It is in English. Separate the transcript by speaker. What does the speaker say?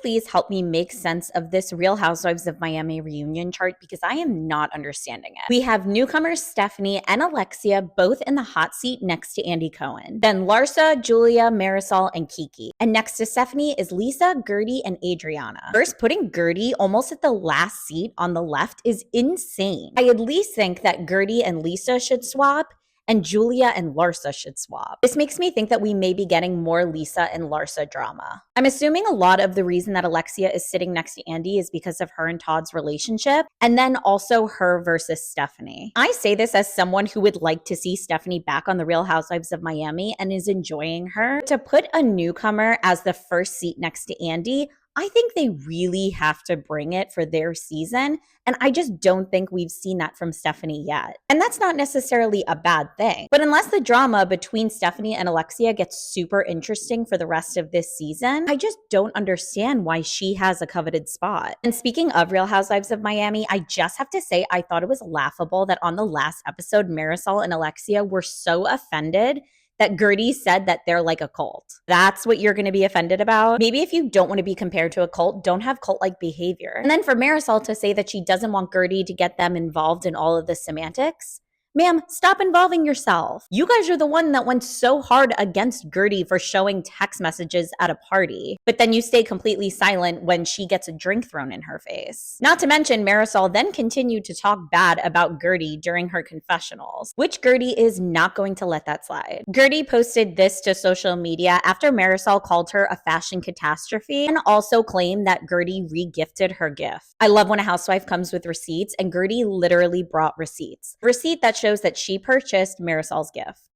Speaker 1: please help me make sense of this Real Housewives of Miami reunion chart because I am not understanding it. We have newcomers Stephanie and Alexia both in the hot seat next to Andy Cohen. Then Larsa, Julia, Marysol, and Kiki. And next to Stephanie is Lisa, Guerdy, and Adriana. First, putting Guerdy almost at the last seat on the left is insane. I at least think that Guerdy and Lisa should swap, and Julia and Larsa should swap. This makes me think that we may be getting more Lisa and Larsa drama. I'm assuming a lot of the reason that Alexia is sitting next to Andy is because of her and Todd's relationship, and then also her versus Stephanie. I say this as someone who would like to see Stephanie back on the Real Housewives of Miami and is enjoying her. To put a newcomer as the first seat next to Andy, I think they really have to bring it for their season, and I just don't think we've seen that from Stephanie yet. And that's not necessarily a bad thing, but unless the drama between Stephanie and Alexia gets super interesting for the rest of this season, I just don't understand why she has a coveted spot. And speaking of Real Housewives of Miami, I just have to say I thought it was laughable that on the last episode, Marysol and Alexia were so offended that Guerdy said that they're like a cult. That's what you're going to be offended about? Maybe if you don't want to be compared to a cult, don't have cult-like behavior. And then for Marysol to say that she doesn't want Guerdy to get them involved in all of the semantics, ma'am, stop involving yourself. You guys are the one that went so hard against Guerdy for showing text messages at a party, but then you stay completely silent when she gets a drink thrown in her face. Not to mention, Marysol then continued to talk bad about Guerdy during her confessionals, which Guerdy is not going to let that slide. Guerdy posted this to social media after Marysol called her a fashion catastrophe and also claimed that Guerdy re-gifted her gift. I love when a housewife comes with receipts, and Guerdy literally brought receipts. Receipt that shows that she purchased Marysol's gift.